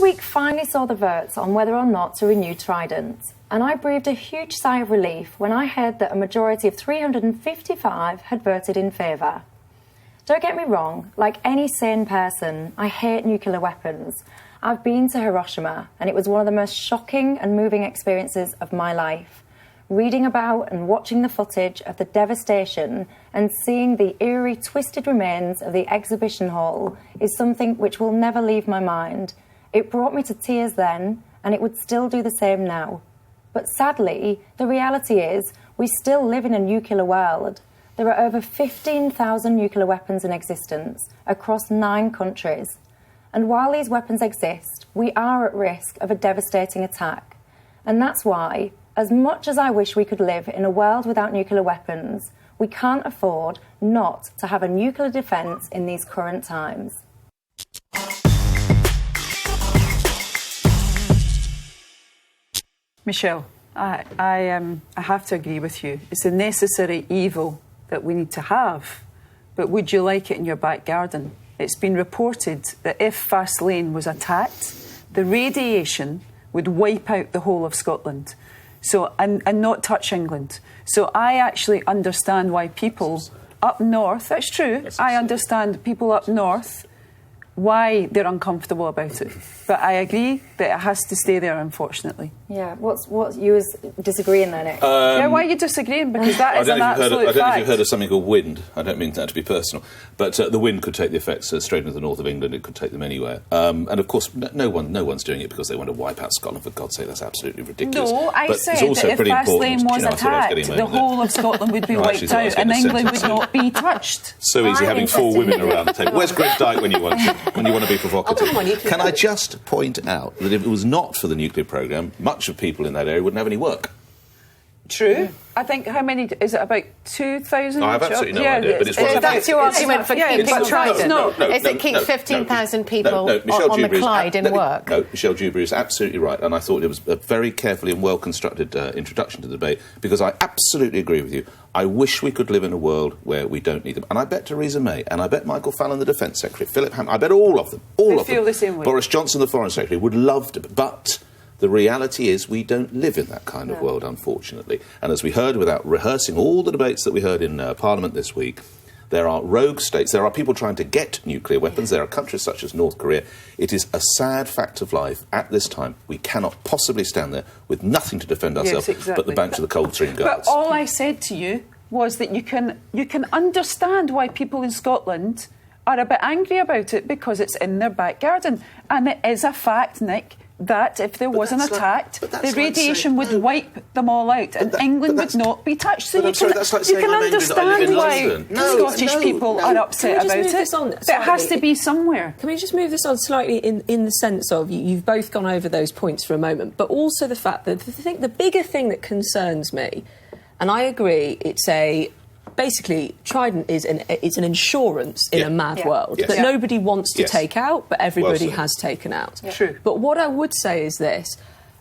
week finally saw the votes on whether or not to renew Trident, and I breathed a huge sigh of relief when I heard that a majority of 355 had voted in favour. Don't get me wrong, like any sane person, I hate nuclear weapons. I've been to Hiroshima, and it was one of the most shocking and moving experiences of my life. Reading about and watching the footage of the devastation and seeing the eerie, twisted remains of the exhibition hall is something which will never leave my mind. It brought me to tears then, and it would still do the same now. But sadly, the reality is we still live in a nuclear world. There are over 15,000 nuclear weapons in existence across 9 countries. And while these weapons exist, we are at risk of a devastating attack. And that's why, as much as I wish we could live in a world without nuclear weapons, we can't afford not to have a nuclear defence in these current times. Michelle, I have to agree with you. It's a necessary evil that we need to have. But would you like it in your back garden? It's been reported that if Fast Lane was attacked, the radiation would wipe out the whole of Scotland. So, and not touch England. So I actually understand why people up north, that's true, I understand people up north, why they're uncomfortable about it. But I agree that it has to stay there, unfortunately. Yeah, what's you was disagreeing there, Nick? Yeah, why are you disagreeing? Because that is an absolute fact. I don't know if you've heard of something called wind. I don't mean that to be personal. But the wind could take the effects straight into the north of England. It could take them anywhere. And of course, no one's doing it because they want to wipe out Scotland. For God's sake, that's absolutely ridiculous. No, I said that if Fast Lane was attacked, the whole of Scotland would be wiped out and England would not be touched. So easy having 4 women around the table. Where's Greg Dyke when you want to be provocative? Can I just point out that if it was not for the nuclear programme, much of people in that area wouldn't have any work. True. I think, how many, is it about 2,000? I have absolutely no idea. But it's so that's your argument for keeping Trident? No, is it keeps 15,000 people on the Clyde in work? No, Michelle Dewberry is absolutely right, and I thought it was a very carefully and well-constructed introduction to the debate, because I absolutely agree with you. I wish we could live in a world where we don't need them. And I bet Theresa May, and I bet Michael Fallon, the Defence Secretary, Philip Hammond, I bet all of them, feel the same way. Boris Johnson, the Foreign Secretary, would love to, but the reality is we don't live in that kind of world, unfortunately. And as we heard, without rehearsing all the debates that we heard in Parliament this week, there are rogue states, there are people trying to get nuclear weapons, there are countries such as North Korea. It is a sad fact of life at this time. We cannot possibly stand there with nothing to defend ourselves but the banks of the Cold Stream Guards. But all I said to you was that you can understand why people in Scotland are a bit angry about it, because it's in their back garden. And it is a fact, Nick, that if there was an attack, the radiation would wipe them all out and England would not be touched. So you can understand why Scottish people are upset about it. But it has to be somewhere. Can we just move this on slightly in the sense of, you've both gone over those points for a moment, but also the fact that the bigger thing that concerns me, and I agree, basically, Trident is an insurance in a mad world that nobody wants to take out, but everybody has taken out. True. But what I would say is this.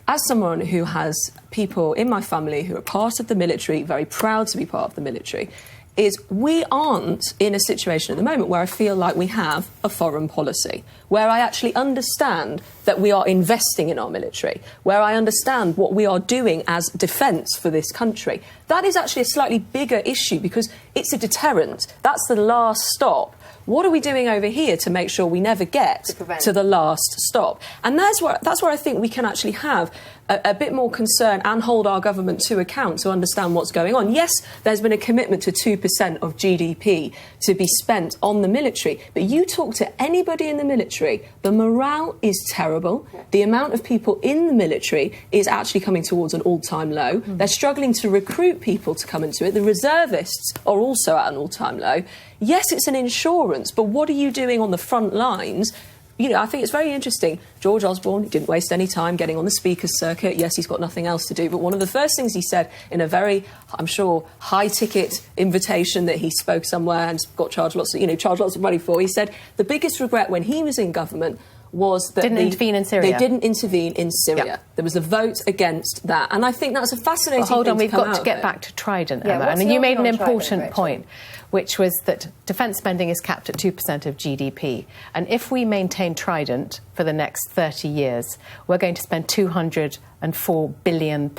As someone who has people in my family who are part of the military, very proud to be part of the military, is we aren't in a situation at the moment where I feel like we have a foreign policy, where I actually understand that we are investing in our military, where I understand what we are doing as defence for this country. That is actually a slightly bigger issue because it's a deterrent. That's the last stop. What are we doing over here to make sure we never get to the last stop? And that's where I think we can actually have a bit more concern and hold our government to account to understand what's going on. Yes, there's been a commitment to 2% of GDP to be spent on the military, but you talk to anybody in the military, the morale is terrible. The amount of people in the military is actually coming towards an all-time low. They're struggling to recruit people to come into it. The reservists are also at an all-time low. Yes, it's an insurance, but what are you doing on the front lines? You know, I think it's very interesting. George Osborne, he didn't waste any time getting on the speaker's circuit. Yes, he's got nothing else to do. But one of the first things he said in a very, I'm sure, high-ticket invitation that he spoke somewhere and charged lots of money for, he said the biggest regret when he was in government was that didn't intervene in Syria. They didn't intervene in Syria. Yep. There was a vote against that. And I think that's a fascinating thing. Hold on, we've got to get back to Trident, Emma. And you made an important point. which was that defence spending is capped at 2% of GDP. And if we maintain Trident for the next 30 years, we're going to spend £204 billion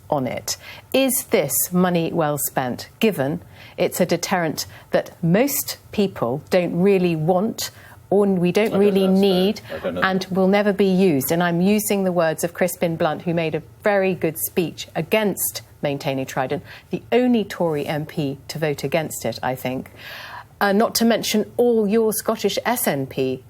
on it. Is this money well spent, given it's a deterrent that most people don't really want, or we don't really need, and will never be used? And I'm using the words of Crispin Blunt, who made a very good speech against maintaining Trident, the only Tory MP to vote against it, I think. Not to mention all your Scottish SNP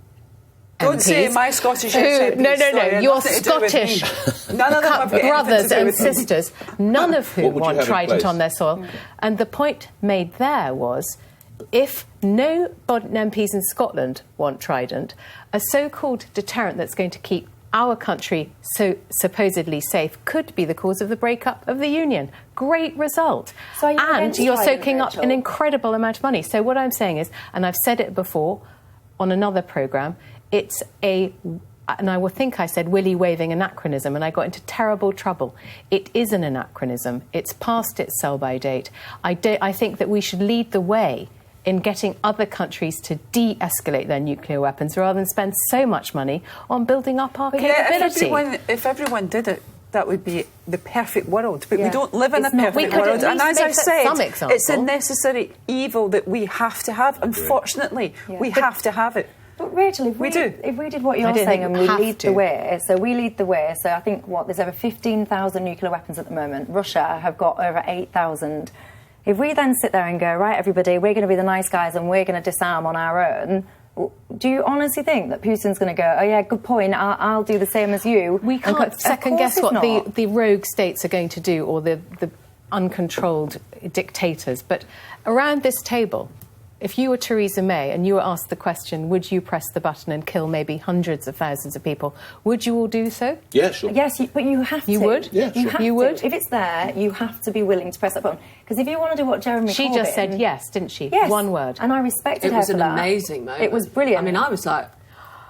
Don't MPs, say my Scottish SNPs. No, your Scottish brothers and sisters, none of whom want Trident on their soil. And the point made there was, if no MPs in Scotland want Trident, a so-called deterrent that's going to keep our country so supposedly safe could be the cause of the breakup of the Union. Great result. So and you're soaking up an incredible amount of money. So what I'm saying is, and I've said it before on another programme, it's and I think I said willy-waving anachronism, and I got into terrible trouble. It is an anachronism. It's past its sell-by date. I think that we should lead the way in getting other countries to de-escalate their nuclear weapons rather than spend so much money on building up our capability. If everyone did it, that would be the perfect world. But we don't live in a perfect world. And as I said, it's a necessary evil that we have to have. Unfortunately, we have to have it. But Rachel, if we did what you're saying and we lead the way, so I think, there's over 15,000 nuclear weapons at the moment. Russia have got over 8,000. If we then sit there and go, right, everybody, we're going to be the nice guys and we're going to disarm on our own, do you honestly think that Putin's going to go, oh yeah, good point, I'll do the same as you? We can't second-guess what the rogue states are going to do, or the uncontrolled dictators. But around this table, if you were Theresa May and you were asked the question, would you press the button and kill maybe hundreds of thousands of people, would you all do so? Yeah, sure. Yes, but you have to. You would? Yeah, sure. You would? If it's there, you have to be willing to press that button. Because if you want to do what Jeremy Corbyn... She just said yes, didn't she? Yes. One word. And I respected her for that. It was an amazing moment. It was brilliant. I mean, I was like,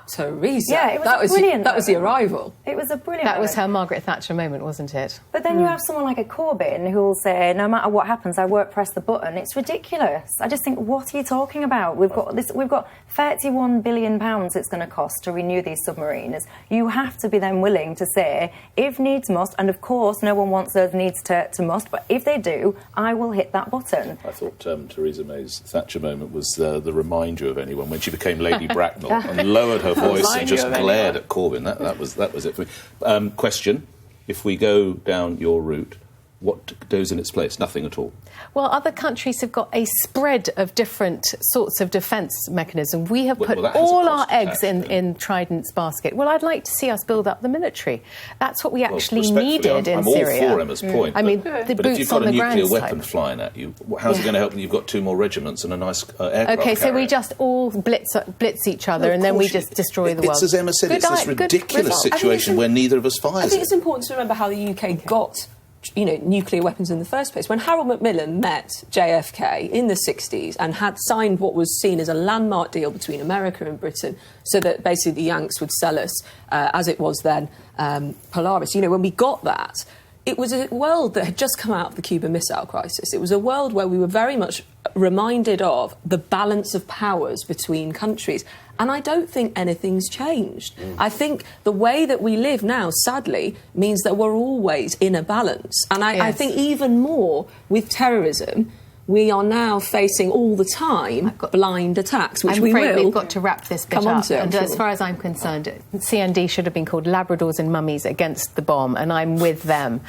Theresa. Yeah, it was brilliant. That was the arrival. It was a brilliant That was her Margaret Thatcher moment, wasn't it? But then you have someone like a Corbyn who will say, no matter what happens, I won't press the button. It's ridiculous. I just think, what are you talking about? We've got £31 billion it's going to cost to renew these submarines. You have to be then willing to say, if needs must, and of course no one wants those needs to must, but if they do, I will hit that button. I thought Theresa May's Thatcher moment was the reminder of anyone when she became Lady Bracknell and lowered her voice and just glared at Corbyn. That was it for me. Question: if we go down your route, what goes in its place? Nothing at all. Well, other countries have got a spread of different sorts of defence mechanisms. We have put all our eggs in Trident's basket. Well, I'd like to see us build up the military. That's what we actually needed in Syria. I'm all for Emma's point. I mean, the but boots if you've got on a the ground nuclear weapon flying at you, how's it going to help when you've got 2 more regiments and a nice aircraft OK, so carrier? we just all blitz each other and then we just destroy the world. It's, as Emma said, it's this ridiculous situation where neither of us fires. I think it's important to remember how the UK got nuclear weapons in the first place. When Harold Macmillan met JFK in the 60s and had signed what was seen as a landmark deal between America and Britain so that basically the Yanks would sell us, as it was then, Polaris. When we got that, it was a world that had just come out of the Cuban Missile Crisis. It was a world where we were very much reminded of the balance of powers between countries. And I don't think anything's changed. I think the way that we live now, sadly, means that we're always in a balance. And I think even more with terrorism, we are now facing all the time blind attacks, which I'm afraid we've got to wrap this bit up. And sure. as far as I'm concerned, CND should have been called Labradors and Mummies Against the Bomb, and I'm with them.